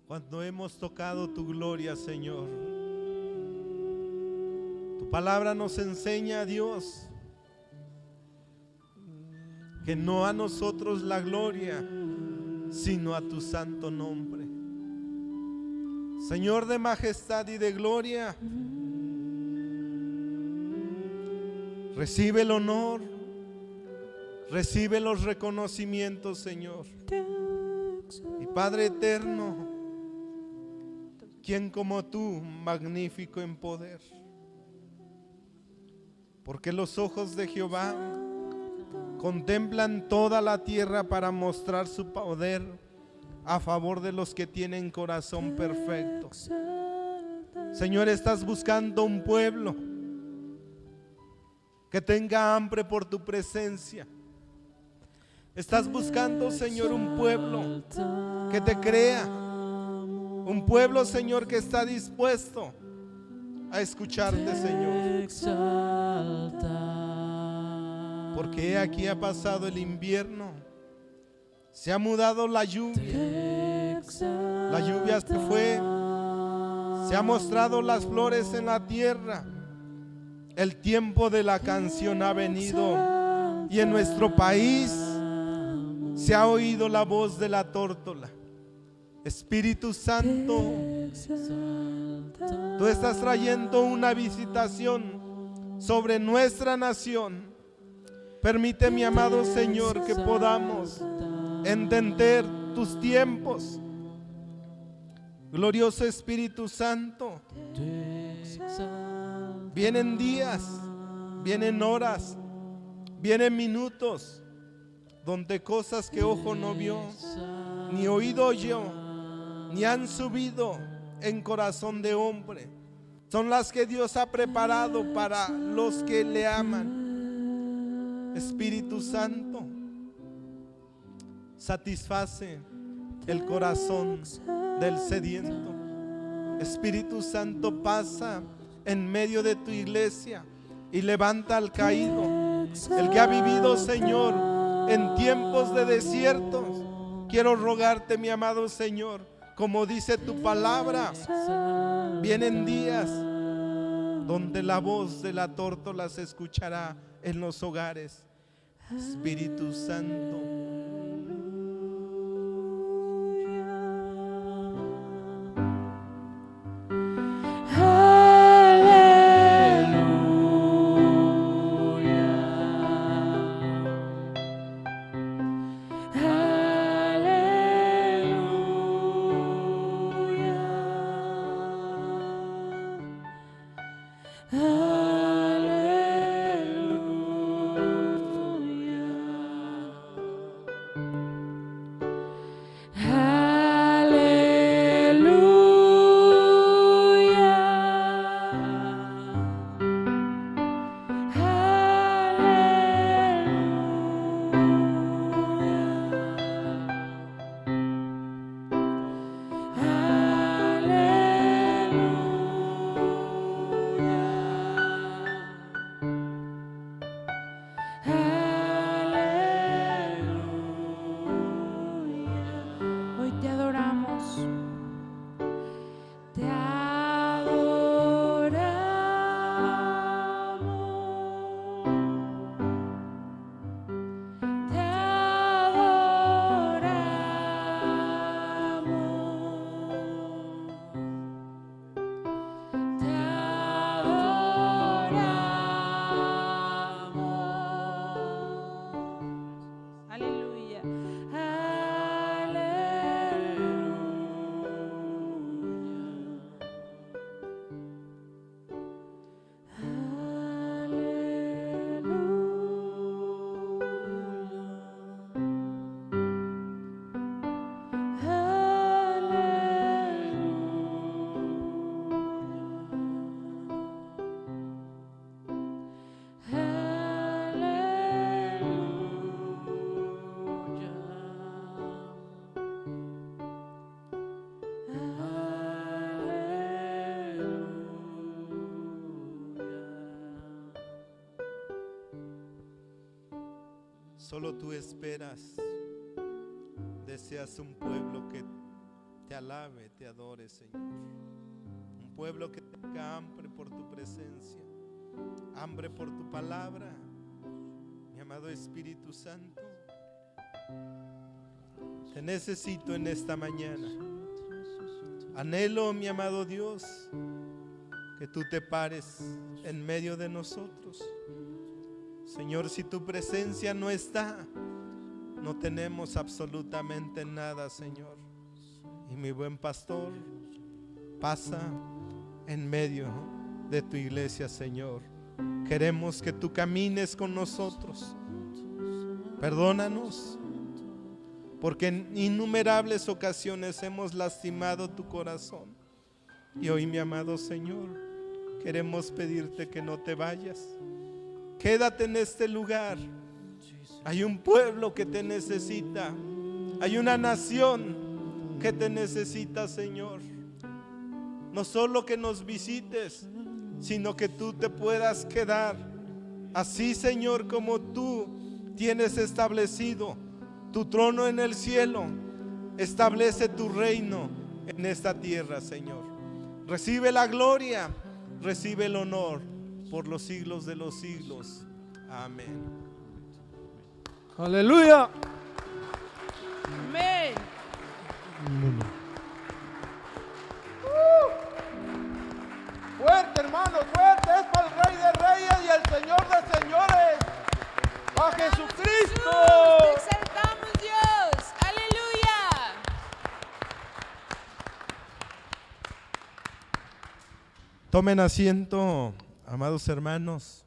cuando hemos tocado tu gloria, Señor. Tu palabra nos enseña, Dios, que no a nosotros la gloria, sino a tu santo nombre. Señor de majestad y de gloria, recibe el honor, recibe los reconocimientos, Señor. Y Padre eterno, ¿quién como tú, magnífico en poder? Porque los ojos de Jehová contemplan toda la tierra para mostrar su poder a favor de los que tienen corazón perfecto. Señor, estás buscando un pueblo que tenga hambre por tu presencia. Estás buscando, Señor, un pueblo que te crea. Un pueblo, Señor, que está dispuesto a escucharte, Señor. Porque aquí ha pasado el invierno, se ha mudado la lluvia se fue, se ha mostrado las flores en la tierra. El tiempo de la canción ha venido y en nuestro país se ha oído la voz de la tórtola. Espíritu Santo, tú estás trayendo una visitación sobre nuestra nación. Permite, mi amado Señor, que podamos entender tus tiempos. Glorioso Espíritu Santo, vienen días, vienen horas, vienen minutos donde cosas que ojo no vio, ni oído oyó, ni han subido en corazón de hombre, son las que Dios ha preparado para los que le aman. Espíritu Santo, satisface el corazón del sediento. Espíritu Santo, pasa en medio de tu iglesia y levanta al caído, el que ha vivido, Señor, en tiempos de desiertos. Quiero rogarte, mi amado Señor, como dice tu palabra, vienen días donde la voz de la tórtola se escuchará en los hogares. Espíritu Santo, solo tú esperas, deseas un pueblo que te alabe, te adore, Señor. Un pueblo que tenga hambre por tu presencia, hambre por tu palabra. Mi amado Espíritu Santo, te necesito en esta mañana. Anhelo, mi amado Dios, que tú te pares en medio de nosotros. Señor, si tu presencia no está, no tenemos absolutamente nada, Señor. Y mi buen pastor, pasa en medio de tu iglesia, Señor. Queremos que tú camines con nosotros. Perdónanos, porque en innumerables ocasiones hemos lastimado tu corazón. Y hoy, mi amado Señor, queremos pedirte que no te vayas. Quédate en este lugar. Hay un pueblo que te necesita. Hay una nación que te necesita, Señor. No solo que nos visites, sino que tú te puedas quedar. Así, Señor, como tú tienes establecido tu trono en el cielo, establece tu reino en esta tierra, Señor. Recibe la gloria, recibe el honor por los siglos de los siglos. Amén. Aleluya. Amén. Fuerte, hermano, fuerte. Es para el Rey de Reyes y el Señor de Señores. ¡A Jesucristo! Te exaltamos, Dios. Aleluya. Tomen asiento, amados hermanos.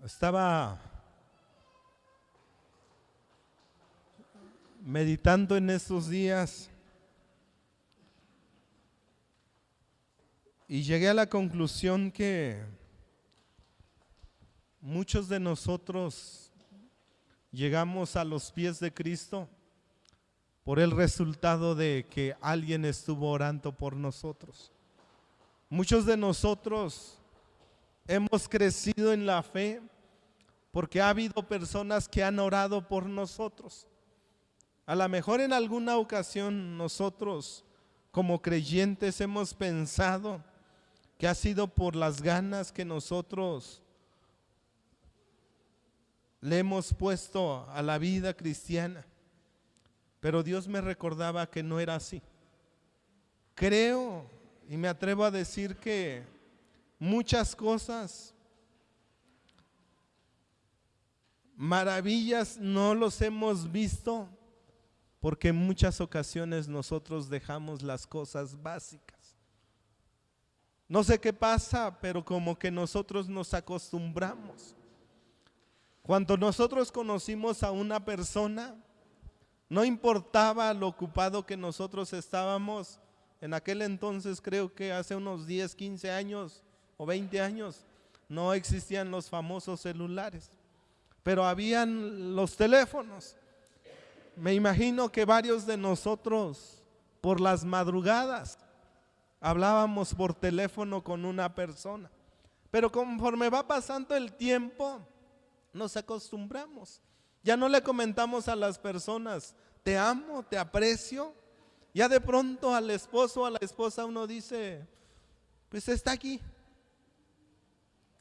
Estaba meditando en estos días y llegué a la conclusión que muchos de nosotros llegamos a los pies de Cristo por el resultado de que alguien estuvo orando por nosotros. Muchos de nosotros hemos crecido en la fe porque ha habido personas que han orado por nosotros. A lo mejor en alguna ocasión nosotros como creyentes hemos pensado que ha sido por las ganas que nosotros le hemos puesto a la vida cristiana. Pero Dios me recordaba que no era así. Creo y me atrevo a decir que muchas cosas, maravillas, no los hemos visto porque en muchas ocasiones nosotros dejamos las cosas básicas. No sé qué pasa, pero como que nosotros nos acostumbramos. Cuando nosotros conocimos a una persona, no importaba lo ocupado que nosotros estábamos. En aquel entonces, creo que hace unos 10, 15 años o 20 años, no existían los famosos celulares, pero habían los teléfonos. Me imagino que varios de nosotros por las madrugadas hablábamos por teléfono con una persona, pero conforme va pasando el tiempo nos acostumbramos. Ya no le comentamos a las personas, te amo, te aprecio. Ya de pronto al esposo o a la esposa uno dice, pues está aquí.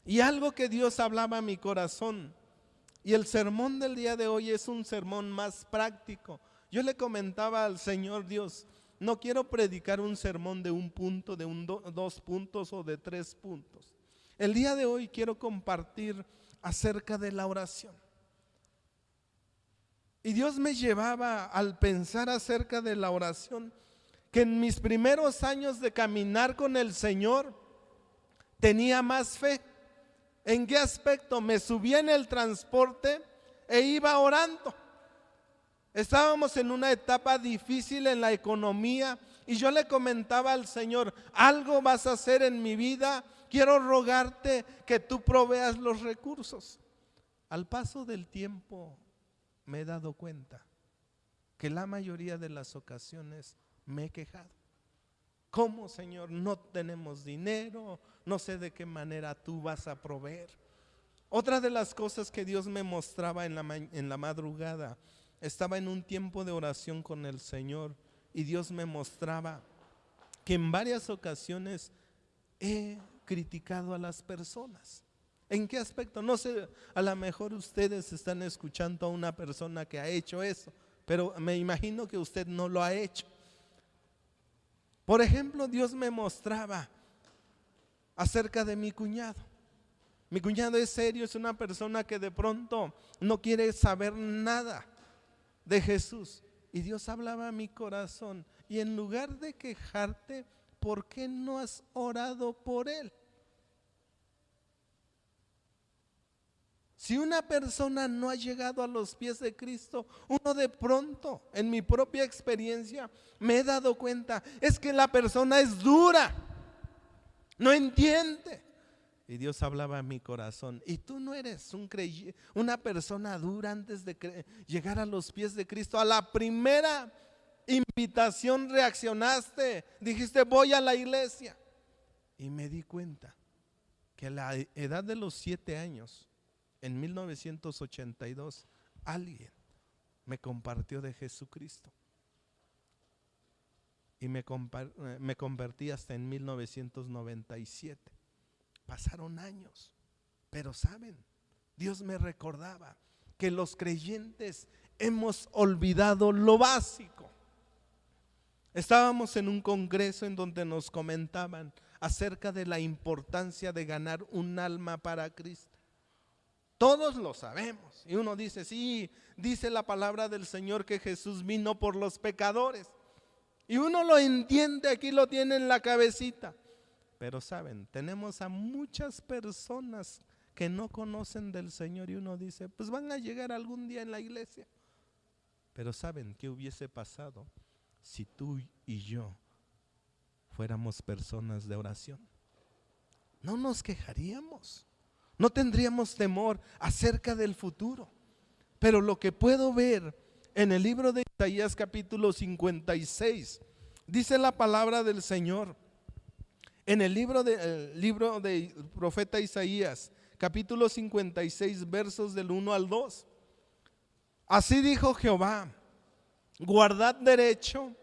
Y algo que Dios hablaba a mi corazón, y el sermón del día de hoy es un sermón más práctico. Yo le comentaba al Señor Dios, no quiero predicar un sermón de un punto, de dos puntos o de 3 puntos. El día de hoy quiero compartir acerca de la oración. Y Dios me llevaba al pensar acerca de la oración, que en mis primeros años de caminar con el Señor tenía más fe. ¿En qué aspecto? Me subía en el transporte e iba orando. Estábamos en una etapa difícil en la economía y yo le comentaba al Señor, algo vas a hacer en mi vida, quiero rogarte que tú proveas los recursos. Al paso del tiempo me he dado cuenta que la mayoría de las ocasiones me he quejado. ¿Cómo, Señor? No tenemos dinero, no sé de qué manera tú vas a proveer. Otra de las cosas que Dios me mostraba en la madrugada, estaba en un tiempo de oración con el Señor y Dios me mostraba que en varias ocasiones he criticado a las personas. ¿En qué aspecto? No sé, a lo mejor ustedes están escuchando a una persona que ha hecho eso, pero me imagino que usted no lo ha hecho. Por ejemplo, Dios me mostraba acerca de mi cuñado. Mi cuñado es serio, es una persona que de pronto no quiere saber nada de Jesús. Y Dios hablaba a mi corazón. Y en lugar de quejarte, ¿por qué no has orado por él? Si una persona no ha llegado a los pies de Cristo, uno de pronto, en mi propia experiencia, me he dado cuenta, es que la persona es dura, no entiende. Y Dios hablaba a mi corazón, y tú no eres una persona dura antes de llegar a los pies de Cristo. A la primera invitación reaccionaste, dijiste voy a la iglesia. Y me di cuenta que a la edad de los 7 años, en 1982, alguien me compartió de Jesucristo. Y me convertí hasta en 1997. Pasaron años, pero saben, Dios me recordaba que los creyentes hemos olvidado lo básico. Estábamos en un congreso en donde nos comentaban acerca de la importancia de ganar un alma para Cristo. Todos lo sabemos. Y uno dice, sí, dice la palabra del Señor que Jesús vino por los pecadores. Y uno lo entiende, aquí lo tiene en la cabecita. Pero saben, tenemos a muchas personas que no conocen del Señor y uno dice, pues van a llegar algún día en la iglesia. Pero saben, ¿qué hubiese pasado si tú y yo fuéramos personas de oración? No nos quejaríamos. No tendríamos temor acerca del futuro. Pero lo que puedo ver en el libro de Isaías capítulo 56, dice la palabra del Señor. En el libro del profeta Isaías capítulo 56 versos del 1 al 2. Así dijo Jehová: guardad derecho,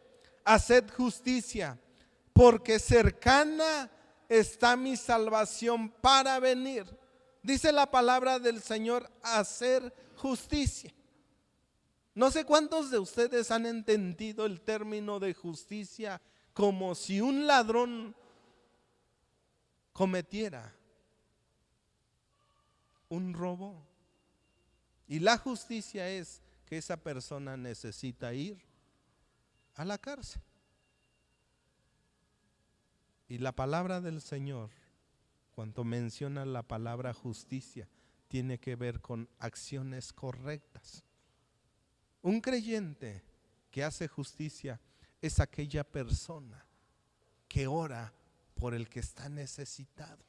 haced justicia, porque cercana está mi salvación para venir. Dice la palabra del Señor, hacer justicia. No sé cuántos de ustedes han entendido el término de justicia como si un ladrón cometiera un robo. Y la justicia es que esa persona necesita ir a la cárcel. Y la palabra del Señor, cuando menciona la palabra justicia, tiene que ver con acciones correctas. Un creyente que hace justicia es aquella persona que ora por el que está necesitado.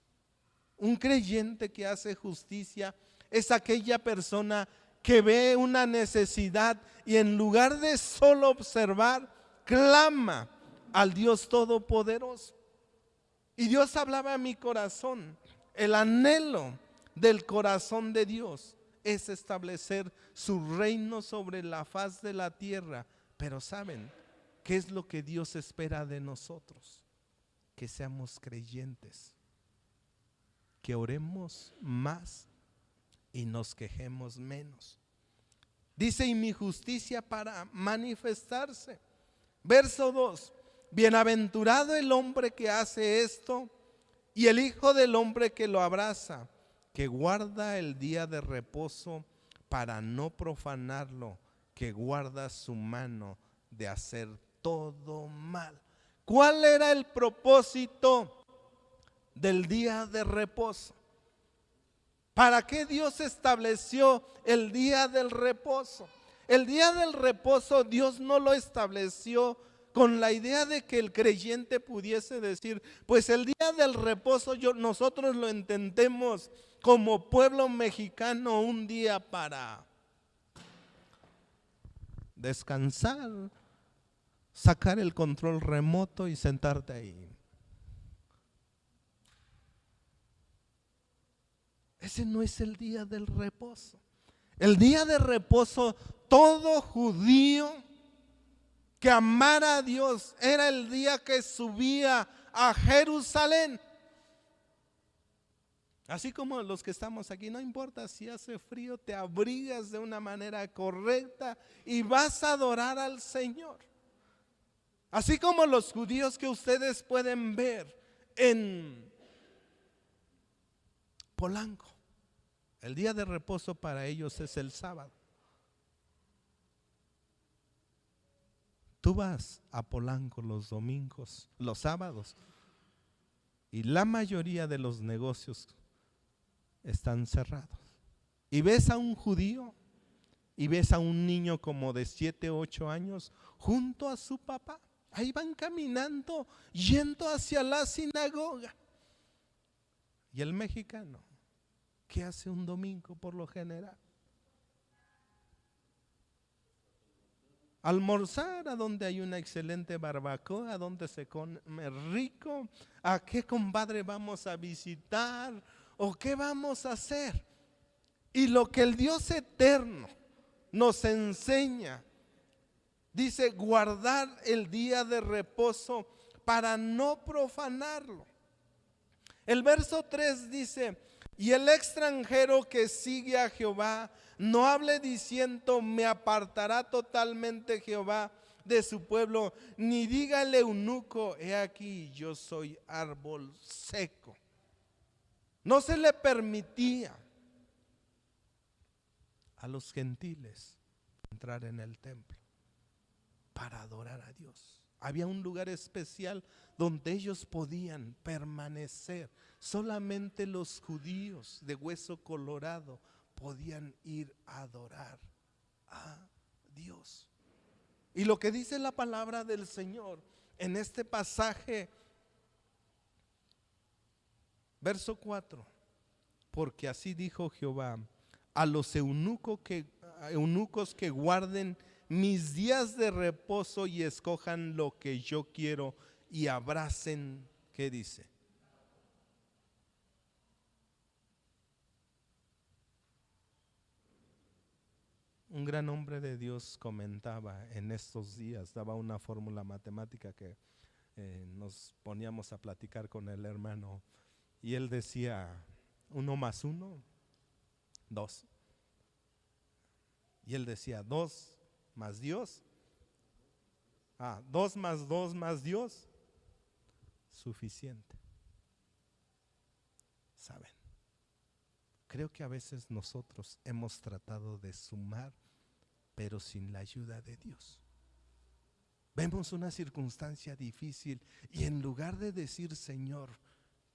Un creyente que hace justicia es aquella persona que ve una necesidad y en lugar de solo observar, clama al Dios Todopoderoso. Y Dios hablaba a mi corazón. El anhelo del corazón de Dios es establecer su reino sobre la faz de la tierra. Pero ¿saben qué es lo que Dios espera de nosotros? Que seamos creyentes, que oremos más y nos quejemos menos. Dice, y mi justicia para manifestarse. Verso 2. Bienaventurado el hombre que hace esto y el hijo del hombre que lo abraza, que guarda el día de reposo para no profanarlo, que guarda su mano de hacer todo mal. ¿Cuál era el propósito del día de reposo? ¿Para qué Dios estableció el día del reposo? El día del reposo Dios no lo estableció con la idea de que el creyente pudiese decir, pues el día del reposo nosotros lo entendemos como pueblo mexicano un día para descansar, sacar el control remoto y sentarte ahí. Ese no es el día del reposo. El día de reposo, todo judío que amara a Dios, era el día que subía a Jerusalén. Así como los que estamos aquí, no importa si hace frío, te abrigas de una manera correcta y vas a adorar al Señor. Así como los judíos que ustedes pueden ver en Polanco. El día de reposo para ellos es el sábado. Tú vas a Polanco los domingos, los sábados, y la mayoría de los negocios están cerrados. Y ves a un judío y ves a un niño como de 7, 8 años junto a su papá. Ahí van caminando, yendo hacia la sinagoga. Y el mexicano, ¿qué hace un domingo por lo general? Almorzar, a donde hay una excelente barbacoa, a donde se come rico. ¿A qué compadre vamos a visitar? ¿O qué vamos a hacer? Y lo que el Dios eterno nos enseña, dice guardar el día de reposo para no profanarlo. El verso 3 dice: y el extranjero que sigue a Jehová no hable diciendo me apartará totalmente Jehová de su pueblo, ni diga el eunuco, he aquí yo soy árbol seco. No se le permitía a los gentiles entrar en el templo para adorar a Dios. Había un lugar especial donde ellos podían permanecer. Solamente los judíos de hueso colorado podían ir a adorar a Dios. Y lo que dice la palabra del Señor en este pasaje, verso 4: porque así dijo Jehová a los eunucos que guarden mis días de reposo y escojan lo que yo quiero y abracen, ¿qué dice? Un gran hombre de Dios comentaba en estos días, daba una fórmula matemática que nos poníamos a platicar con el hermano, y él decía 1 más 1, 2. Y él decía 2 más Dios, 2 más 2 más Dios, suficiente. ¿Saben? Creo que a veces nosotros hemos tratado de sumar, pero sin la ayuda de Dios. Vemos una circunstancia difícil y en lugar de decir: Señor,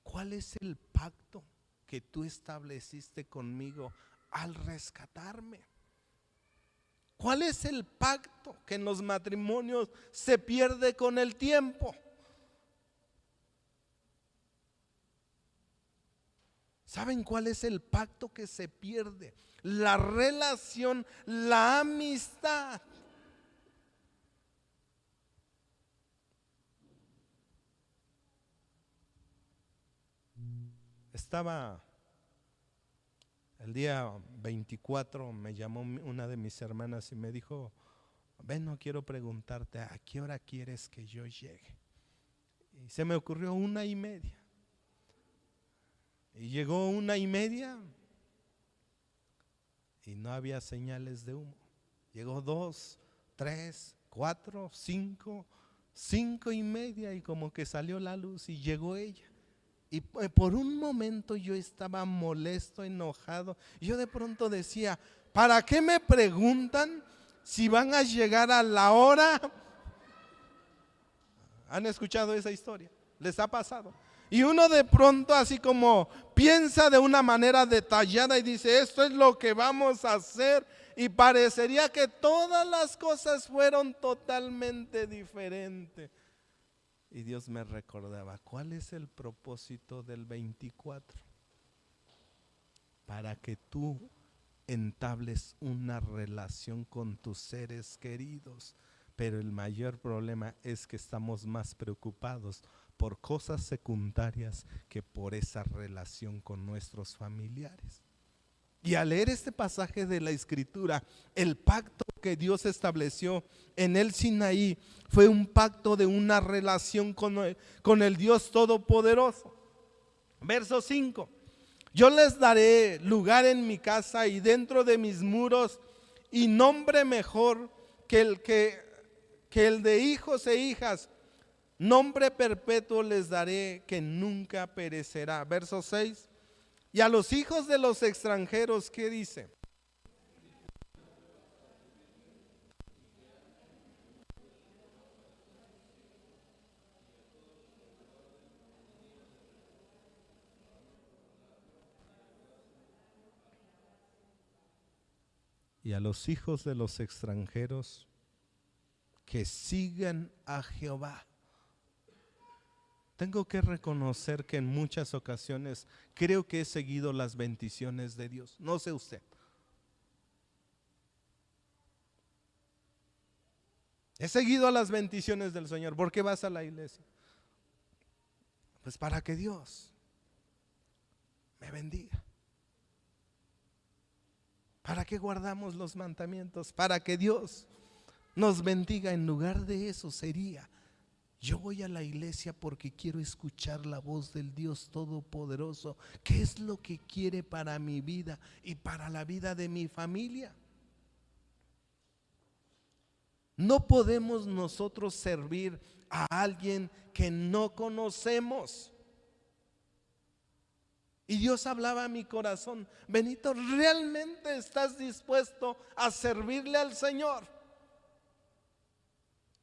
¿cuál es el pacto que tú estableciste conmigo al rescatarme? ¿Cuál es el pacto que en los matrimonios se pierde con el tiempo? ¿Saben cuál es el pacto que se pierde? La relación, la amistad. Estaba el día 24, me llamó una de mis hermanas y me dijo: ven, no quiero preguntarte, ¿a qué hora quieres que yo llegue? Y se me ocurrió 1:30. Y llegó 1:30 y no había señales de humo. Llegó 2, 3, 4, 5, 5:30 y como que salió la luz y llegó ella. Y por un momento yo estaba molesto, enojado. Y yo de pronto decía: ¿para qué me preguntan si van a llegar a la hora? ¿Han escuchado esa historia? ¿Les ha pasado? Y uno de pronto así como piensa de una manera detallada y dice: esto es lo que vamos a hacer, y parecería que todas las cosas fueron totalmente diferentes. Y Dios me recordaba: ¿cuál es el propósito del 24? Para que tú entables una relación con tus seres queridos, Pero el mayor problema es que estamos más preocupados por cosas secundarias que por esa relación con nuestros familiares. Y al leer este pasaje de la Escritura, el pacto que Dios estableció en el Sinaí fue un pacto de una relación con el Dios Todopoderoso. Verso 5: yo les daré lugar en mi casa y dentro de mis muros, y nombre mejor que el de hijos e hijas, nombre perpetuo les daré que nunca perecerá. Verso 6: y a los hijos de los extranjeros, ¿qué dice? Y a los hijos de los extranjeros que sigan a Jehová. Tengo que reconocer que en muchas ocasiones creo que he seguido las bendiciones de Dios. No sé usted. He seguido las bendiciones del Señor. ¿Por qué vas a la iglesia? Pues para que Dios me bendiga. ¿Para qué guardamos los mandamientos? Para que Dios nos bendiga. En lugar de eso sería: yo voy a la iglesia porque quiero escuchar la voz del Dios Todopoderoso. ¿Qué es lo que quiere para mi vida y para la vida de mi familia? No podemos nosotros servir a alguien que no conocemos. Y Dios hablaba a mi corazón: Benito, ¿realmente estás dispuesto a servirle al Señor?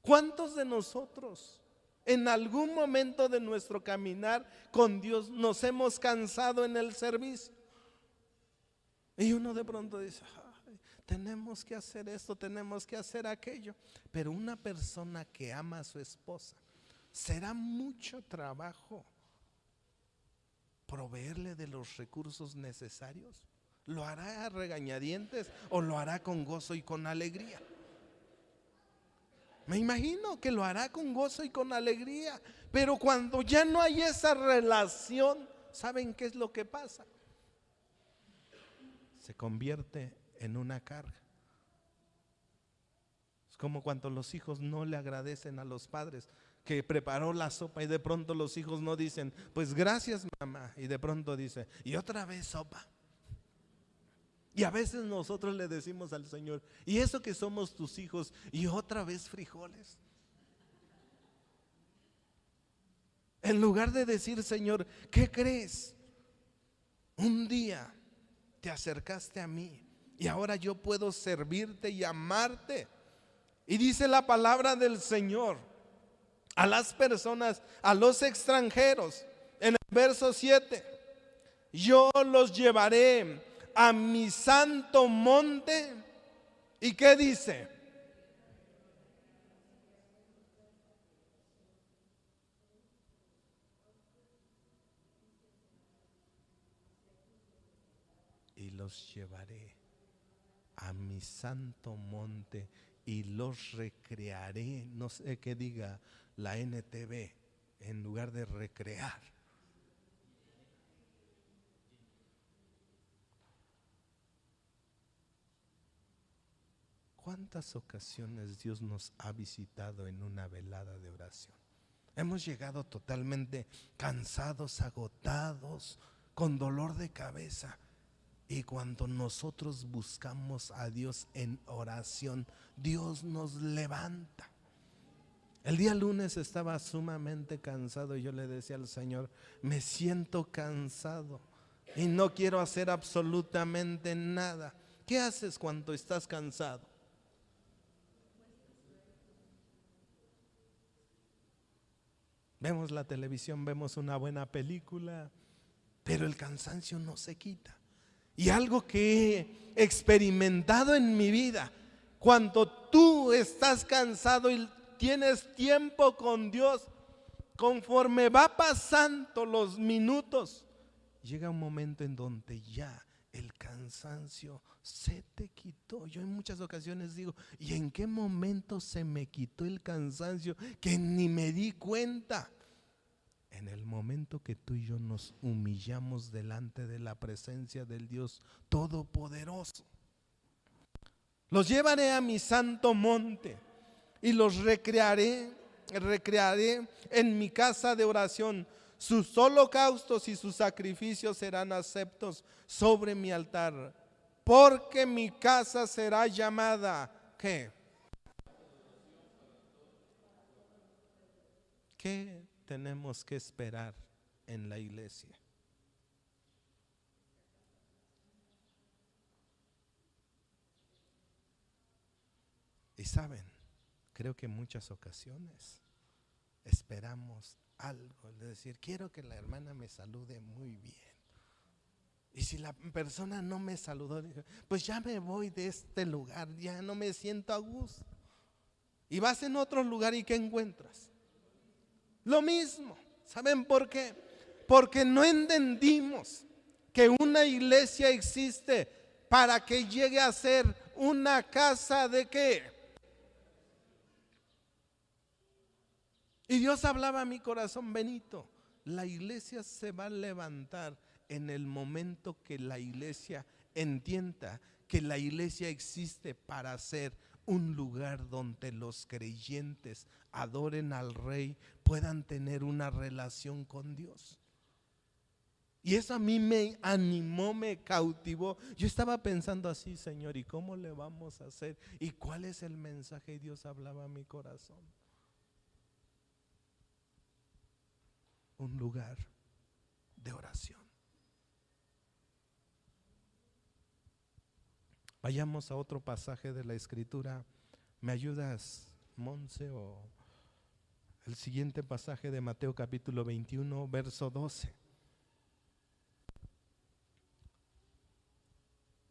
¿Cuántos de nosotros en algún momento de nuestro caminar con Dios nos hemos cansado en el servicio? Y uno de pronto dice: tenemos que hacer esto, tenemos que hacer aquello. Pero una persona que ama a su esposa, será mucho trabajo proveerle de los recursos necesarios. ¿Lo hará a regañadientes o lo hará con gozo y con alegría? Me imagino que lo hará con gozo y con alegría. Pero cuando ya no hay esa relación, ¿saben qué es lo que pasa? Se convierte en una carga. Es como cuando los hijos no le agradecen a los padres que preparó la sopa, y de pronto los hijos no dicen: pues gracias, mamá, y de pronto dice: y otra vez sopa. Y a veces nosotros le decimos al Señor: y eso que somos tus hijos, y otra vez frijoles. En lugar de decir: Señor, ¿qué crees? Un día te acercaste a mí y ahora yo puedo servirte y amarte. Y dice la palabra del Señor a las personas, a los extranjeros, en el verso 7: yo los llevaré a mi santo monte. ¿Y qué dice? Y los llevaré a mi santo monte y los recrearé. No sé qué diga la NTV en lugar de recrear. ¿Cuántas ocasiones Dios nos ha visitado en una velada de oración? Hemos llegado totalmente cansados, agotados, con dolor de cabeza. Y cuando nosotros buscamos a Dios en oración, Dios nos levanta. El día lunes estaba sumamente cansado y yo le decía al Señor: me siento cansado y no quiero hacer absolutamente nada. ¿Qué haces cuando estás cansado? Vemos la televisión, vemos una buena película, pero el cansancio no se quita. Y algo que he experimentado en mi vida: cuando tú estás cansado y tienes tiempo con Dios, conforme va pasando los minutos, llega un momento en donde ya el cansancio se te quitó. Yo en muchas ocasiones digo, ¿y en qué momento se me quitó el cansancio que ni me di cuenta? En el momento que tú y yo nos humillamos delante de la presencia del Dios Todopoderoso. Los llevaré a mi santo monte y los recrearé en mi casa de oración. Sus holocaustos y sus sacrificios serán aceptos sobre mi altar, porque mi casa será llamada, ¿qué? ¿Qué tenemos que esperar en la iglesia? Y saben, creo que en muchas ocasiones esperamos algo, es decir, quiero que la hermana me salude muy bien. Y si la persona no me saludó, pues ya me voy de este lugar, ya no me siento a gusto. Y vas en otro lugar y ¿qué encuentras? Lo mismo. ¿Saben por qué? Porque no entendimos que una iglesia existe para que llegue a ser una casa de ¿qué? Y Dios hablaba a mi corazón, Benito, la iglesia se va a levantar en el momento que la iglesia entienda que la iglesia existe para ser un lugar donde los creyentes adoren al Rey, puedan tener una relación con Dios. Y eso a mí me animó, me cautivó. Yo estaba pensando así, Señor, ¿y cómo le vamos a hacer? ¿Y cuál es el mensaje? Y Dios hablaba a mi corazón. Un lugar de oración. Vayamos a otro pasaje de la Escritura. ¿Me ayudas, Monse? O el siguiente pasaje de Mateo capítulo 21, verso 12.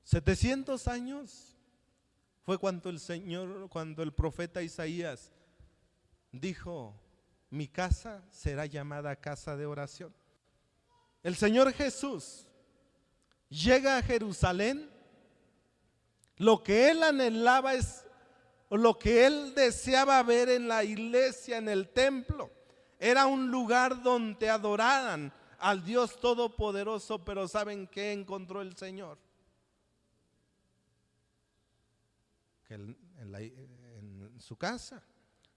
700 años fue cuando el profeta Isaías dijo: mi casa será llamada casa de oración. El Señor Jesús llega a Jerusalén. Lo que él anhelaba es, o lo que él deseaba ver en la iglesia, en el templo, era un lugar donde adoraran al Dios Todopoderoso. Pero ¿saben qué encontró el Señor? Que en su casa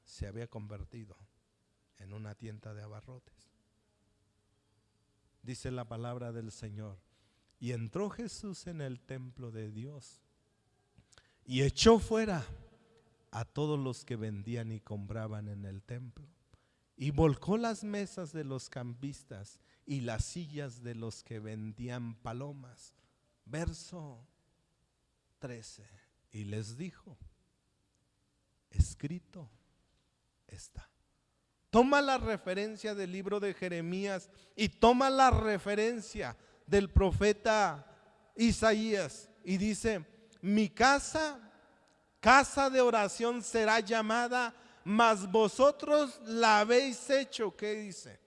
se había convertido en una tienda de abarrotes. Dice la palabra del Señor: y entró Jesús en el templo de Dios y echó fuera a todos los que vendían y compraban en el templo, y volcó las mesas de los cambistas y las sillas de los que vendían palomas. Verso 13. Y les dijo: escrito está. Toma la referencia del libro de Jeremías y toma la referencia del profeta Isaías y dice: mi casa, casa de oración será llamada, mas vosotros la habéis hecho, ¿qué dice?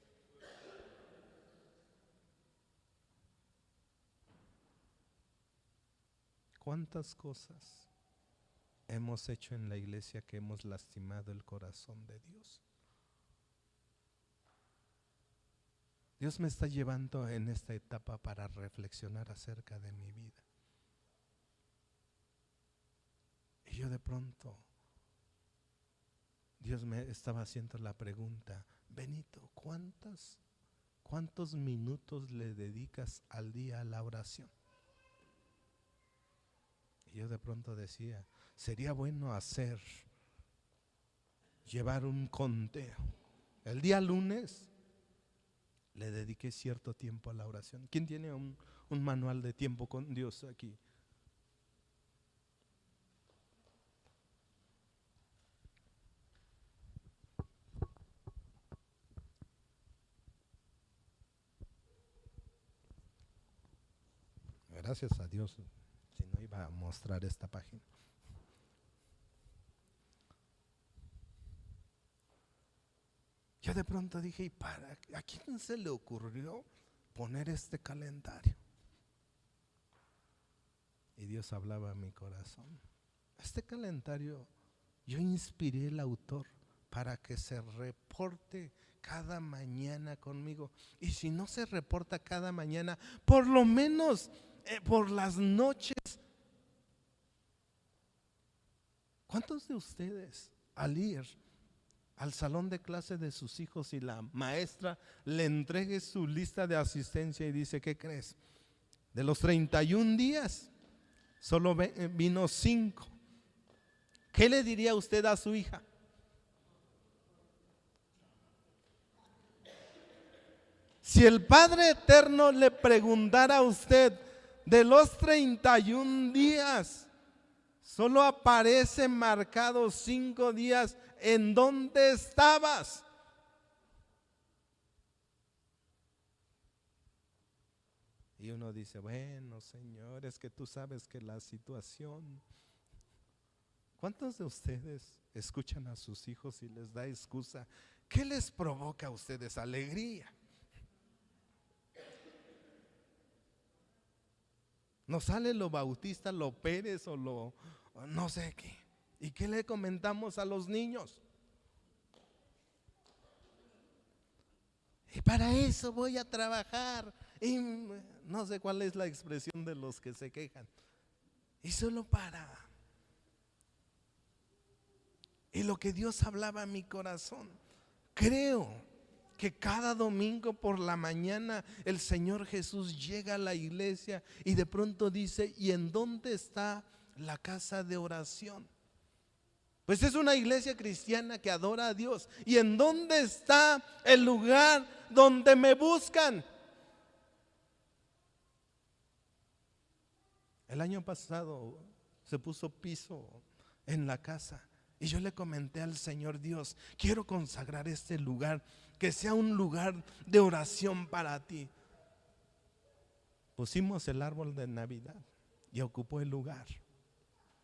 ¿Cuántas cosas hemos hecho en la iglesia que hemos lastimado el corazón de Dios? Dios me está llevando en esta etapa para reflexionar acerca de mi vida. Y yo de pronto, Dios me estaba haciendo la pregunta: Benito, ¿cuántos minutos le dedicas al día a la oración? Y yo de pronto decía: sería bueno llevar un conteo. El día lunes le dediqué cierto tiempo a la oración. ¿Quién tiene un manual de tiempo con Dios aquí? Gracias a Dios, si no iba a mostrar esta página. Yo de pronto dije: ¿y a quién se le ocurrió poner este calendario? Y Dios hablaba a mi corazón. Este calendario yo inspiré al autor para que se reporte cada mañana conmigo. Y si no se reporta cada mañana, por lo menos por las noches. ¿Cuántos de ustedes al ir al salón de clase de sus hijos y la maestra le entregue su lista de asistencia y dice, ¿qué crees? De los 31 días, solo vino 5. ¿Qué le diría usted a su hija? Si el Padre Eterno le preguntara a usted, de los 31 días, solo aparecen marcados 5 días, ¿en dónde estabas? Y uno dice, bueno, Señor, es que tú sabes que la situación. ¿Cuántos de ustedes escuchan a sus hijos y les da excusa? ¿Qué les provoca a ustedes? Alegría. Nos sale lo Bautista, lo Pérez o lo no sé qué. ¿Y qué le comentamos a los niños? Y para eso voy a trabajar. Y no sé cuál es la expresión de los que se quejan. Y solo para. Y lo que Dios hablaba a mi corazón, creo que cada domingo por la mañana el Señor Jesús llega a la iglesia y de pronto dice, ¿y en dónde está la casa de oración? Pues es una iglesia cristiana que adora a Dios. ¿Y en dónde está el lugar donde me buscan? El año pasado se puso piso en la casa y yo le comenté al Señor, Dios, quiero consagrar este lugar, que sea un lugar de oración para ti. Pusimos el árbol de Navidad y ocupó el lugar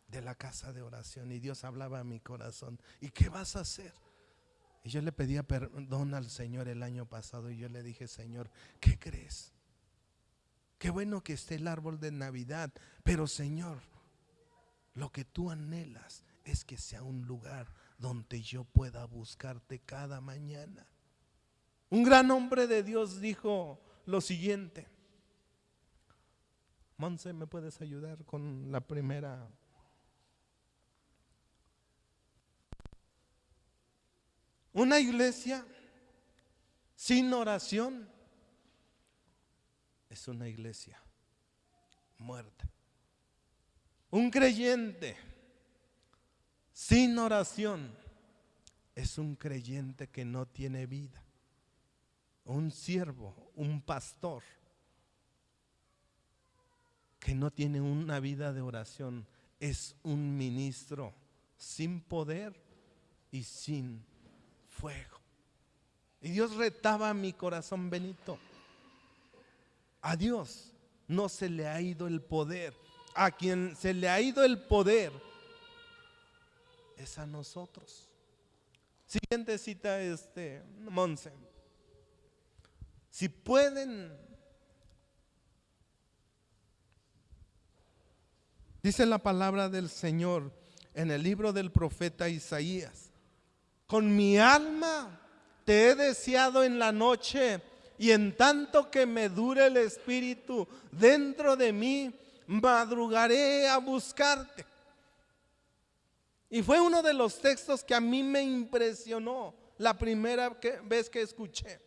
de la casa de oración. Y Dios hablaba a mi corazón, ¿y qué vas a hacer? Y yo le pedía perdón al Señor el año pasado y yo le dije, Señor, ¿qué crees? Qué bueno que esté el árbol de Navidad, pero Señor, lo que tú anhelas es que sea un lugar donde yo pueda buscarte cada mañana. Un gran hombre de Dios dijo lo siguiente. Monse, ¿me puedes ayudar con la primera? Una iglesia sin oración es una iglesia muerta. Un creyente sin oración es un creyente que no tiene vida. Un siervo, un pastor que no tiene una vida de oración es un ministro sin poder y sin fuego. Y Dios retaba a mi corazón, Benito. A Dios no se le ha ido el poder. A quien se le ha ido el poder es a nosotros. Siguiente cita, Monse. Si pueden, dice la palabra del Señor en el libro del profeta Isaías: con mi alma te he deseado en la noche, y en tanto que me dure el espíritu dentro de mí, madrugaré a buscarte. Y fue uno de los textos que a mí me impresionó la primera vez que escuché.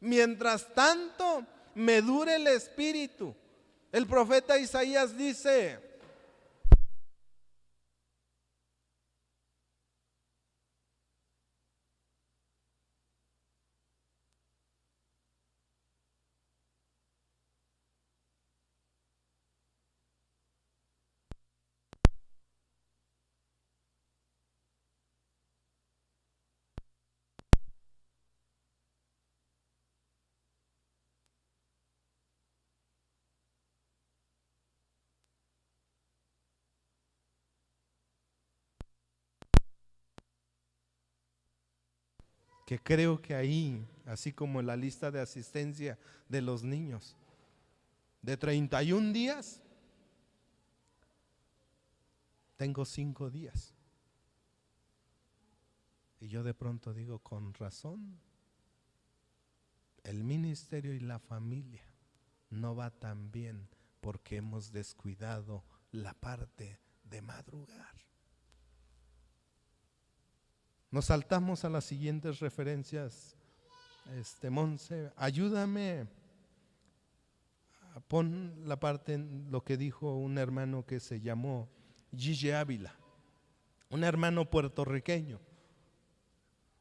Mientras tanto me dure el espíritu, el profeta Isaías dice: que creo que ahí, así como en la lista de asistencia de los niños, de 31 días, tengo 5 días. Y yo de pronto digo, con razón, el ministerio y la familia no va tan bien porque hemos descuidado la parte de madrugar. Nos saltamos a las siguientes referencias. Monse, ayúdame. Pon la parte en lo que dijo un hermano que se llamó Gigi Ávila, un hermano puertorriqueño.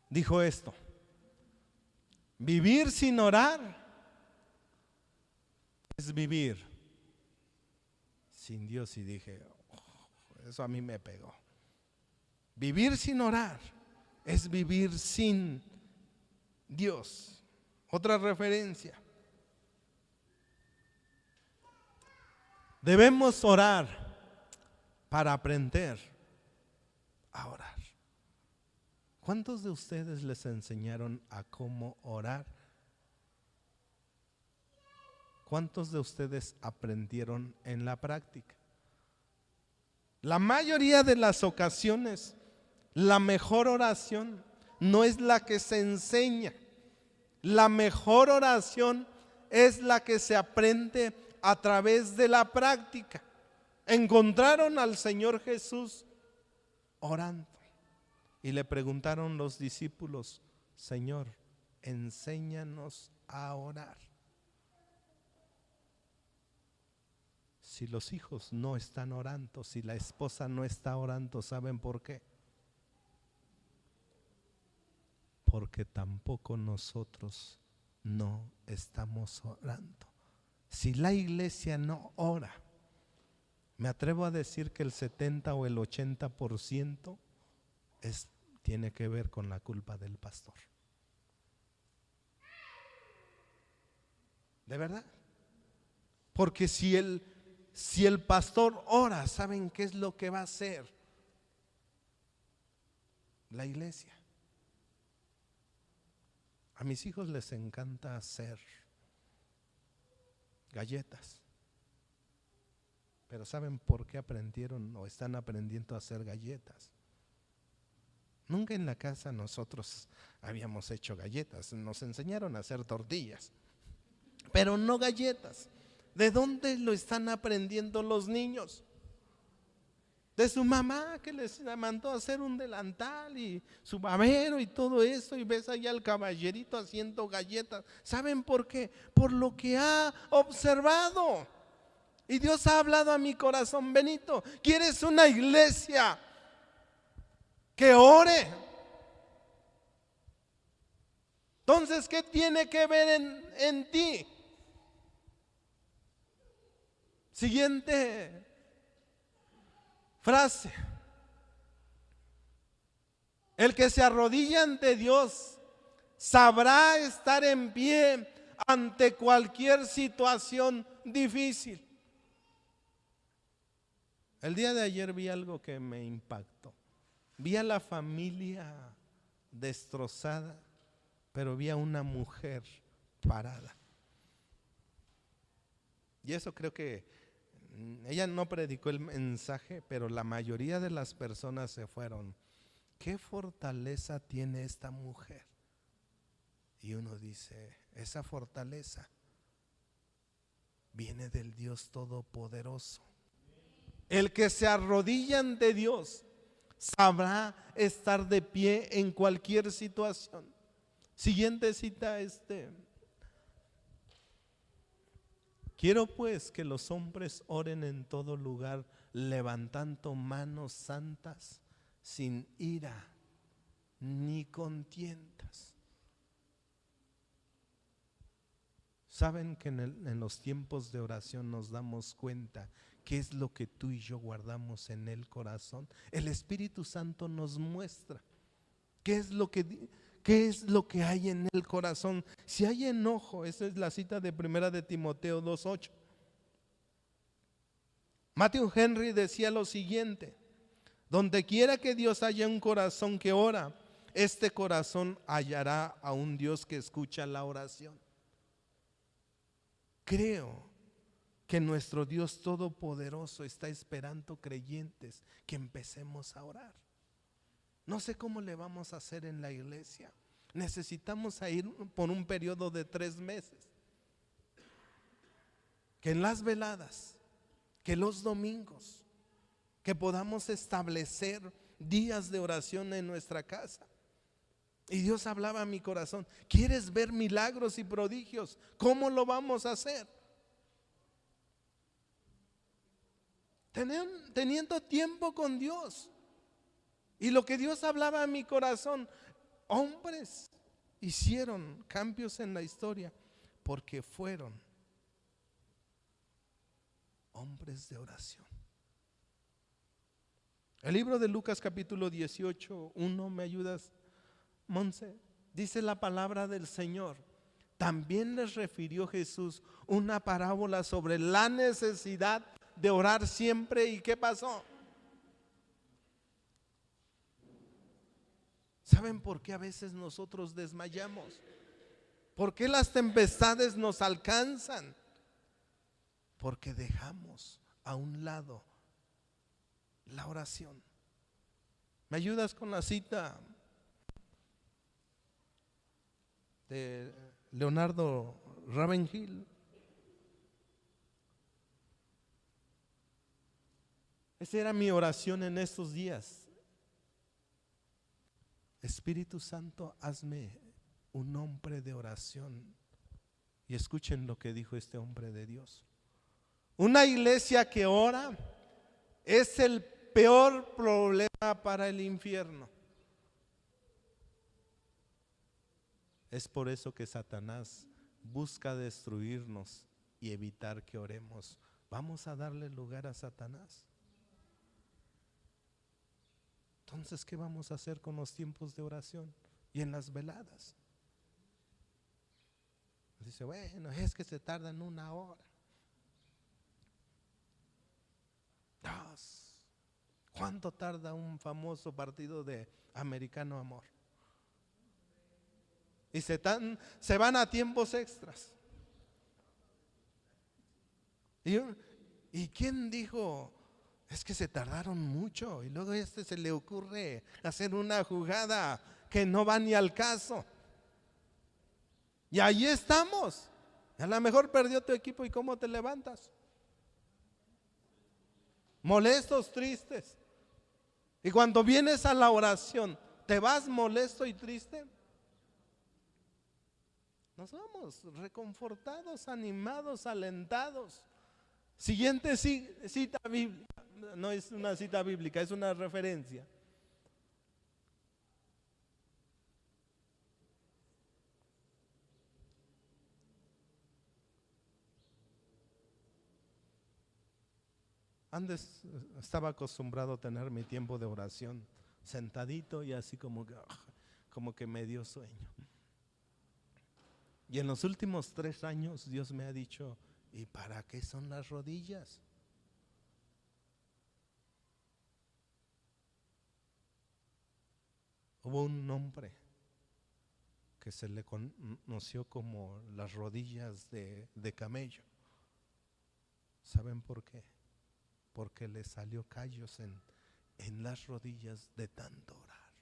Dijo esto: vivir sin orar es vivir sin Dios. Y dije, oh, eso a mí me pegó. Vivir sin orar es vivir sin Dios. Otra referencia: debemos orar para aprender a orar. ¿Cuántos de ustedes les enseñaron a cómo orar? ¿Cuántos de ustedes aprendieron en la práctica? La mayoría de las ocasiones, la mejor oración no es la que se enseña. La mejor oración es la que se aprende a través de la práctica. Encontraron al Señor Jesús orando y le preguntaron los discípulos: Señor, enséñanos a orar. Si los hijos no están orando, si la esposa no está orando, ¿saben por qué? Porque tampoco nosotros no estamos orando. Si la iglesia no ora, me atrevo a decir que el 70 o el 80% tiene que ver con la culpa del pastor. ¿De verdad? Porque si el pastor ora, ¿saben qué es lo que va a hacer la iglesia? A mis hijos les encanta hacer galletas. Pero ¿saben por qué aprendieron o están aprendiendo a hacer galletas? Nunca en la casa nosotros habíamos hecho galletas. Nos enseñaron a hacer tortillas, pero no galletas. ¿De dónde lo están aprendiendo los niños? De su mamá, que les mandó a hacer un delantal y su babero y todo eso, y ves allá al caballerito haciendo galletas. ¿Saben por qué? Por lo que ha observado. Y Dios ha hablado a mi corazón: Benito, ¿quieres una iglesia que ore? Entonces, ¿qué tiene que ver en ti? Siguiente frase: el que se arrodilla ante Dios sabrá estar en pie ante cualquier situación difícil. El día de ayer vi algo que me impactó. Vi a la familia destrozada, pero vi a una mujer parada. Y eso creo que ella no predicó el mensaje, pero la mayoría de las personas se fueron: ¿qué fortaleza tiene esta mujer? Y uno dice: esa fortaleza viene del Dios Todopoderoso. El que se arrodilla ante Dios sabrá estar de pie en cualquier situación. Siguiente cita: quiero pues que los hombres oren en todo lugar, levantando manos santas, sin ira ni contiendas. Saben que en los tiempos de oración nos damos cuenta qué es lo que tú y yo guardamos en el corazón. El Espíritu Santo nos muestra qué es lo que hay en el corazón. Si hay enojo, esa es la cita de 1 de Timoteo 2:8. Matthew Henry decía lo siguiente: donde quiera que Dios haya un corazón que ora, este corazón hallará a un Dios que escucha la oración. Creo que nuestro Dios Todopoderoso está esperando creyentes que empecemos a orar. No sé cómo le vamos a hacer en la iglesia. Necesitamos ir por un periodo de 3 meses. Que en las veladas, que los domingos, que podamos establecer días de oración en nuestra casa. Y Dios hablaba a mi corazón: ¿quieres ver milagros y prodigios? ¿Cómo lo vamos a hacer? Teniendo tiempo con Dios. Y lo que Dios hablaba a mi corazón: hombres hicieron cambios en la historia porque fueron hombres de oración. El libro de Lucas capítulo 18, 1, ¿me ayudas, Monse? Dice la palabra del Señor: también les refirió Jesús una parábola sobre la necesidad de orar siempre. ¿Y qué pasó? ¿Saben por qué a veces nosotros desmayamos? ¿Por qué las tempestades nos alcanzan? Porque dejamos a un lado la oración. ¿Me ayudas con la cita de Leonardo Ravenhill? Esa era mi oración en estos días. Espíritu Santo, hazme un hombre de oración. Y escuchen lo que dijo este hombre de Dios: una iglesia que ora es el peor problema para el infierno. Es por eso que Satanás busca destruirnos y evitar que oremos. ¿Vamos a darle lugar a Satanás? Entonces, ¿qué vamos a hacer con los tiempos de oración y en las veladas? Dice: bueno, es que se tardan 1 hora, 2. ¿Cuánto tarda un famoso partido de Americano Amor? Y se van a tiempos extras. ¿Y quién dijo? Es que se tardaron mucho. Y luego se le ocurre hacer una jugada que no va ni al caso. Y ahí estamos. A lo mejor perdió tu equipo, ¿y cómo te levantas? Molestos, tristes. Y cuando vienes a la oración, ¿te vas molesto y triste? Nos vamos reconfortados, animados, alentados. Siguiente cita bíblica. No es una cita bíblica, es una referencia. Antes estaba acostumbrado a tener mi tiempo de oración sentadito y así como que me dio sueño. Y en los últimos 3 años Dios me ha dicho: ¿y para qué son las rodillas? Hubo un hombre que se le conoció como las rodillas de camello. ¿Saben por qué? Porque le salió callos en las rodillas de tanto orar.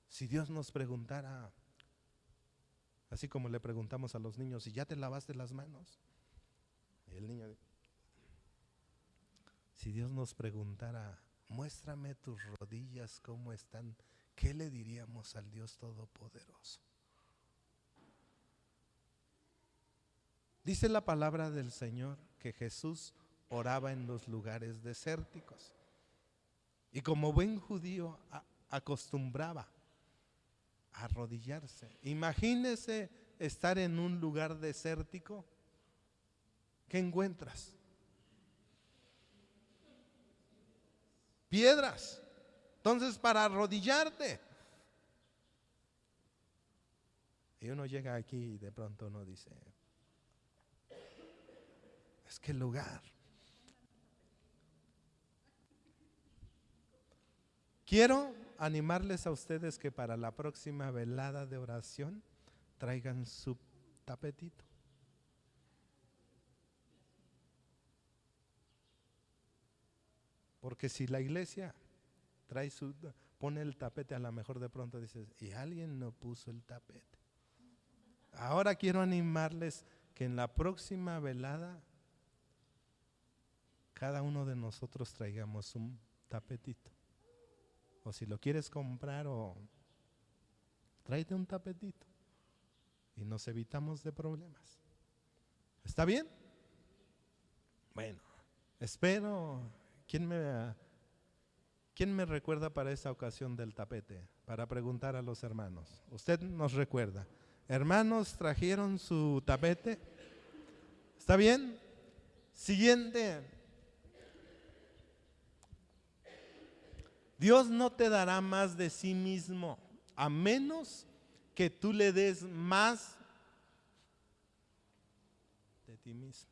Si Dios nos preguntara, así como le preguntamos a los niños: ¿y ya te lavaste las manos? Y el niño: si Dios nos preguntara: muéstrame tus rodillas cómo están, ¿qué le diríamos al Dios Todopoderoso? Dice la palabra del Señor que Jesús oraba en los lugares desérticos. Y como buen judío acostumbraba a arrodillarse. Imagínese estar en un lugar desértico. ¿Qué encuentras? Piedras. Entonces, para arrodillarte. Y uno llega aquí y de pronto uno dice: es que el lugar. Quiero animarles a ustedes que para la próxima velada de oración traigan su tapetito. Porque si la iglesia pone el tapete, a lo mejor de pronto dices, y alguien no puso el tapete. Ahora quiero animarles que en la próxima velada cada uno de nosotros traigamos un tapetito. O si lo quieres comprar, o tráete un tapetito y nos evitamos de problemas. ¿Está bien? Bueno, espero. ¿Quién me recuerda para esa ocasión del tapete? Para preguntar a los hermanos. Usted nos recuerda. Hermanos, ¿trajeron su tapete? ¿Está bien? Siguiente. Dios no te dará más de sí mismo, a menos que tú le des más de ti mismo.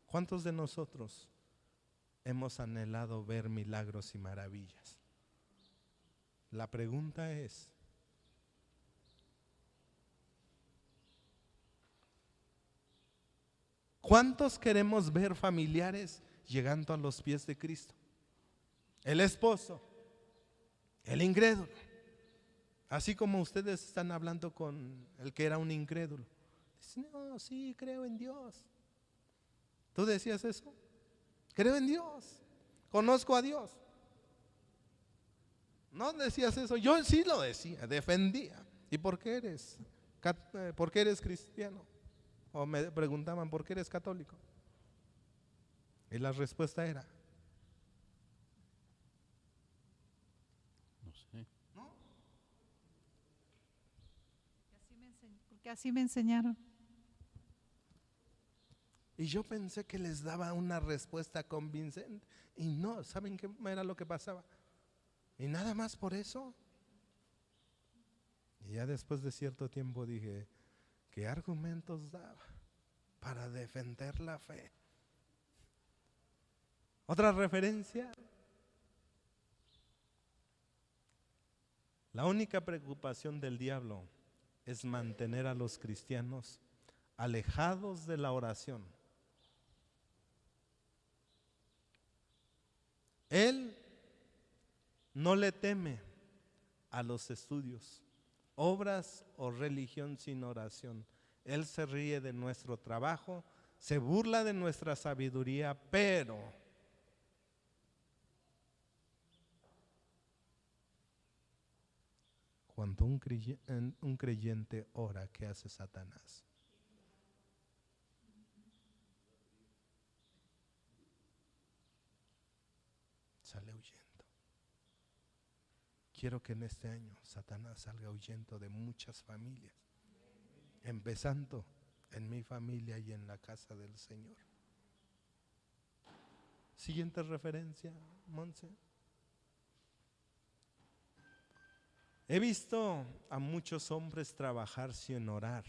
¿Cuántos de nosotros hemos anhelado ver milagros y maravillas? La pregunta es, ¿cuántos queremos ver familiares llegando a los pies de Cristo? El esposo, el incrédulo, así como ustedes están hablando con el que era un incrédulo. Dicen, no, sí, creo en Dios. ¿Tú decías eso? Creo en Dios, conozco a Dios. ¿No decías eso? Yo sí lo decía, defendía. ¿Y por qué eres cristiano? O me preguntaban, ¿por qué eres católico? Y la respuesta era, no sé. ¿no? Porque así me enseñaron. Y yo pensé que les daba una respuesta convincente. Y no, ¿saben qué era lo que pasaba? Y nada más por eso. Y ya después de cierto tiempo dije, ¿qué argumentos daba para defender la fe? Otra referencia. La única preocupación del diablo es mantener a los cristianos alejados de la oración. Él no le teme a los estudios, obras o religión sin oración. Él se ríe de nuestro trabajo, se burla de nuestra sabiduría, pero cuando un creyente ora, ¿qué hace Satanás? Sale huyendo. Quiero que en este año Satanás salga huyendo de muchas familias, empezando en mi familia y en la casa del Señor. Siguiente referencia, Monse. He visto a muchos hombres trabajar sin orar,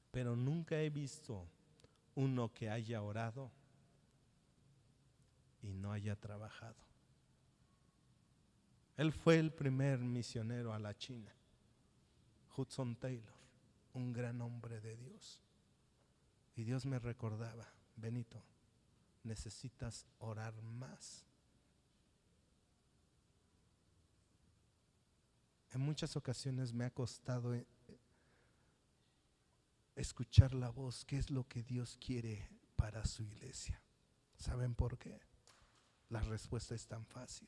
pero nunca he visto uno que haya orado y no haya trabajado. Él fue el primer misionero a la China, Hudson Taylor, un gran hombre de Dios. Y Dios me recordaba, Benito, necesitas orar más. En muchas ocasiones me ha costado escuchar la voz, qué es lo que Dios quiere para su iglesia. ¿Saben por qué? La respuesta es tan fácil.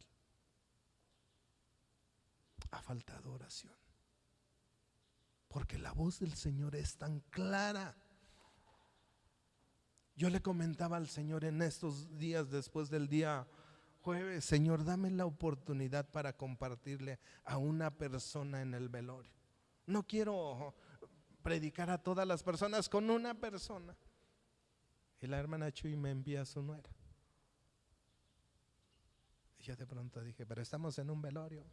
Ha faltado oración. Porque la voz del Señor es tan clara. Yo le comentaba al Señor en estos días, después del día jueves, Señor, dame la oportunidad para compartirle a una persona en el velorio. No quiero predicar a todas las personas, con una persona. Y la hermana Chuy me envía a su nuera. Y yo de pronto dije, pero estamos en un velorio.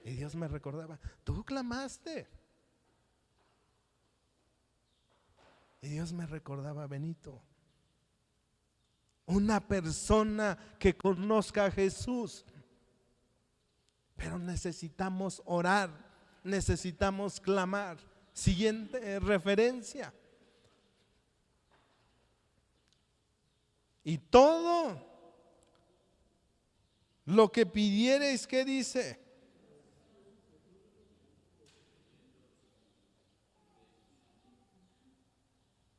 Y Dios me recordaba, tú clamaste. Y Dios me recordaba, Benito, una persona que conozca a Jesús. Pero necesitamos orar, necesitamos clamar. siguiente referencia. Y todo lo que pidiereis, ¿qué dice?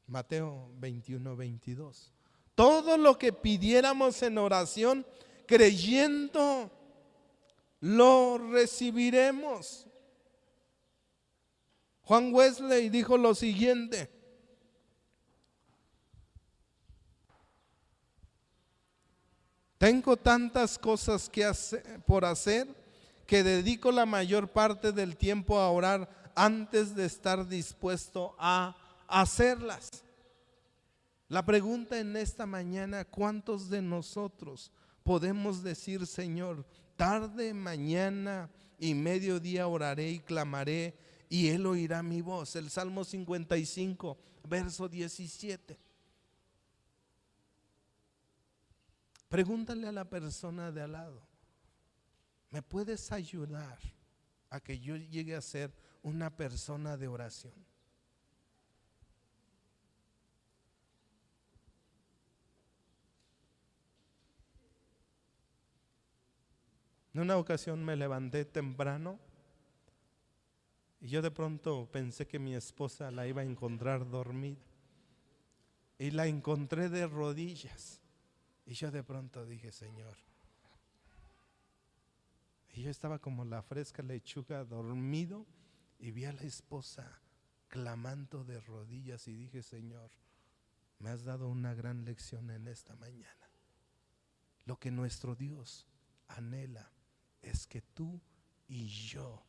Mateo 21, 22. Todo lo que pidiéramos en oración, creyendo, lo recibiremos. Juan Wesley dijo lo siguiente: tengo tantas cosas por hacer que dedico la mayor parte del tiempo a orar antes de estar dispuesto a hacerlas. La pregunta en esta mañana: ¿cuántos de nosotros podemos decir, Señor, tarde, mañana y mediodía oraré y clamaré y Él oirá mi voz? El Salmo 55, verso 17. Pregúntale a la persona de al lado: ¿me puedes ayudar a que yo llegue a ser una persona de oración? En una ocasión me levanté temprano y yo de pronto pensé que mi esposa la iba a encontrar dormida, y la encontré de rodillas. Y yo de pronto dije, Señor. Y yo estaba como la fresca lechuga, dormido, y vi a la esposa clamando de rodillas y dije, Señor, me has dado una gran lección en esta mañana. Lo que nuestro Dios anhela es que tú y yo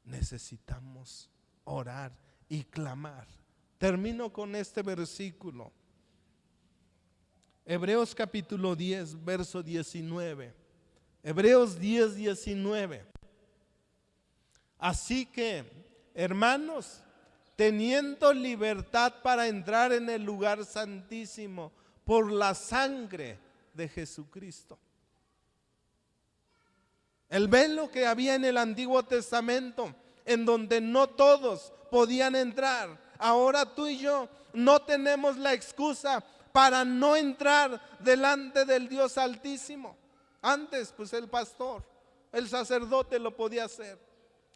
necesitamos orar y clamar. Termino con este versículo. Hebreos capítulo 10, verso 19. Hebreos 10, 19. Así que, hermanos, teniendo libertad para entrar en el lugar santísimo por la sangre de Jesucristo. El velo que había en el Antiguo Testamento, en donde no todos podían entrar, ahora tú y yo no tenemos la excusa para no entrar delante del Dios Altísimo. Antes, pues el pastor, el sacerdote lo podía hacer,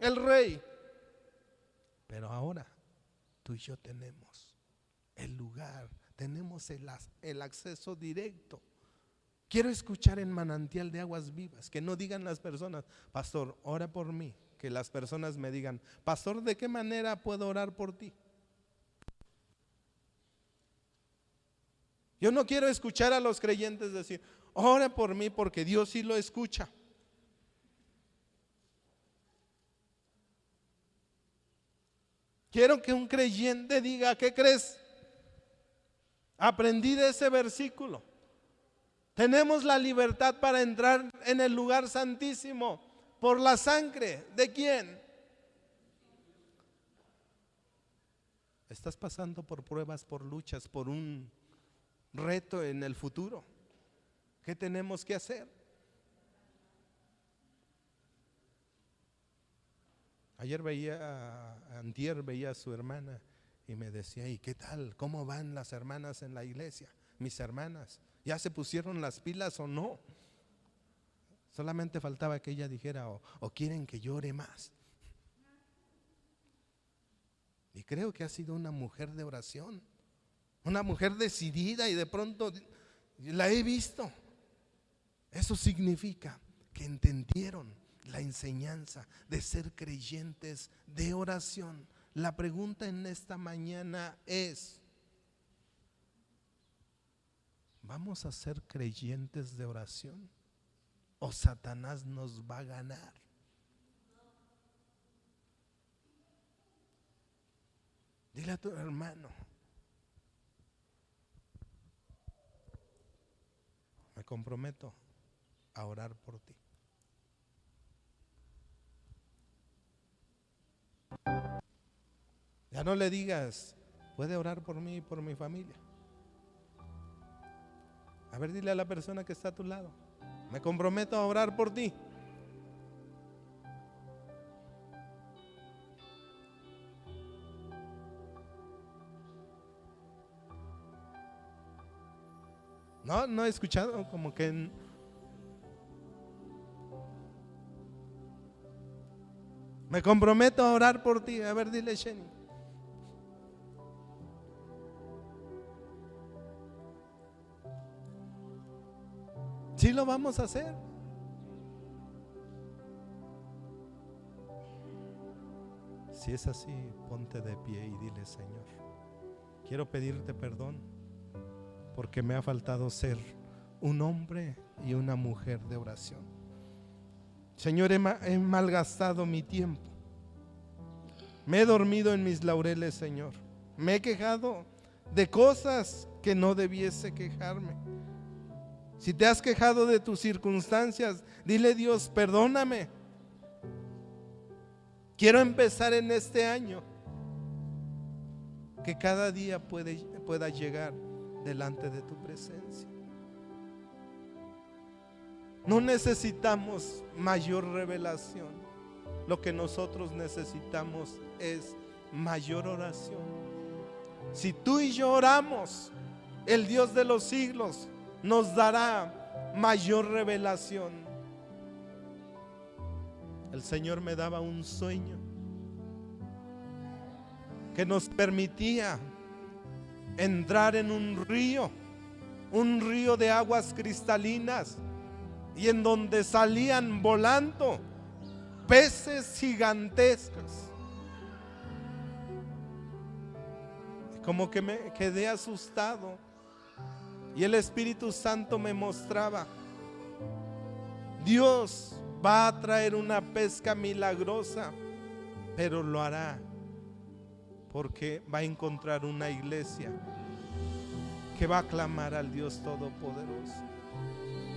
el rey. Pero ahora tú y yo tenemos el lugar, tenemos el acceso directo. Quiero escuchar en Manantial de Aguas Vivas que no digan las personas, pastor, ora por mí. Que las personas me digan, pastor, ¿de qué manera puedo orar por ti? Yo no quiero escuchar a los creyentes decir, ora por mí, porque Dios sí lo escucha. Quiero que un creyente diga, ¿qué crees? Aprendí de ese versículo. Tenemos la libertad para entrar en el lugar santísimo por la sangre. ¿De quién? Estás pasando por pruebas, por luchas, por un reto en el futuro. ¿Qué tenemos que hacer? Antier veía a su hermana y me decía, ¿y qué tal? ¿Cómo van las hermanas en la iglesia? Mis hermanas, ¿ya se pusieron las pilas o no? Solamente faltaba que ella dijera, o quieren que llore más. Y creo que ha sido una mujer de oración, una mujer decidida, y de pronto la he visto. Eso significa que entendieron la enseñanza de ser creyentes de oración. La pregunta en esta mañana es, ¿vamos a ser creyentes de oración o Satanás nos va a ganar? Dile a tu hermano, me comprometo a orar por ti. Ya no le digas, puede orar por mí y por mi familia. A ver, dile a la persona que está a tu lado, me comprometo a orar por ti. No he escuchado, como que me comprometo a orar por ti. A ver, dile, Sheni. Sí lo vamos a hacer. Si es así, ponte de pie y dile: Señor, quiero pedirte perdón porque me ha faltado ser un hombre y una mujer de oración. Señor, he malgastado mi tiempo. Me he dormido en mis laureles, Señor. Me he quejado de cosas que no debiese quejarme. Si te has quejado de tus circunstancias, dile: Dios, perdóname. Quiero empezar en este año que cada día pueda llegar delante de tu presencia. No necesitamos mayor revelación. Lo que nosotros necesitamos es mayor oración. Si tú y yo oramos, el Dios de los siglos nos dará mayor revelación. El Señor me daba un sueño que nos permitía entrar en un río de aguas cristalinas, y en donde salían volando peces gigantescos. Como que me quedé asustado, y el Espíritu Santo me mostraba: Dios va a traer una pesca milagrosa, pero lo hará porque va a encontrar una iglesia que va a clamar al Dios Todopoderoso.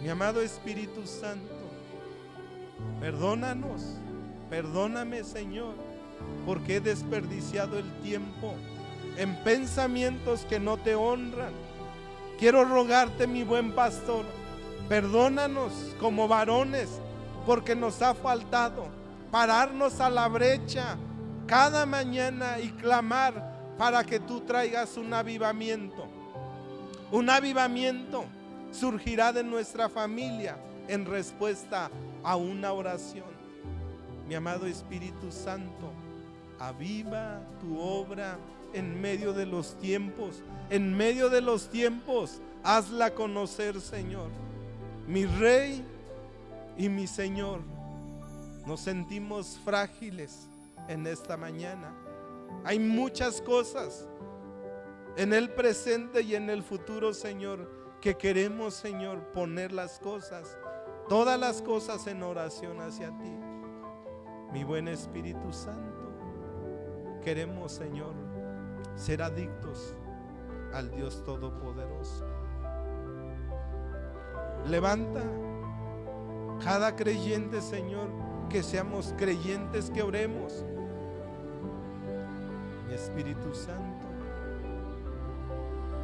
Mi amado Espíritu Santo, perdónanos, perdóname, Señor, porque he desperdiciado el tiempo en pensamientos que no te honran. Quiero rogarte, mi buen pastor, perdónanos como varones, porque nos ha faltado pararnos a la brecha cada mañana y clamar para que tú traigas un avivamiento. Un avivamiento surgirá de nuestra familia en respuesta a una oración. Mi amado Espíritu Santo, aviva tu obra en medio de los tiempos. En medio de los tiempos, hazla conocer, Señor. Mi Rey y mi Señor, nos sentimos frágiles en esta mañana. Hay muchas cosas en el presente y en el futuro, Señor, que queremos, Señor, poner las cosas, todas las cosas en oración hacia ti. Mi buen Espíritu Santo, queremos, Señor, ser adictos al Dios Todopoderoso. Levanta cada creyente, Señor, que seamos creyentes, que oremos. Mi Espíritu Santo,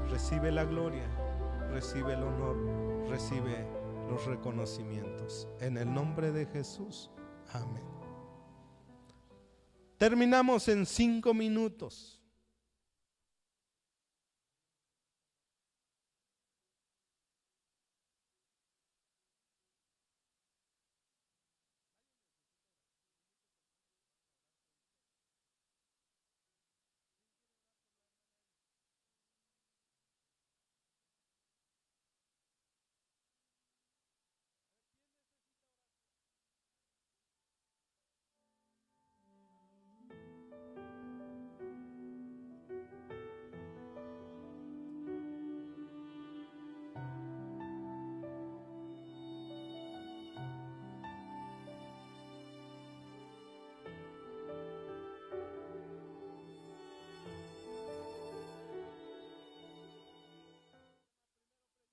recibe la gloria, recibe el honor, recibe los reconocimientos. En el nombre de Jesús, amén. Terminamos en 5 minutos.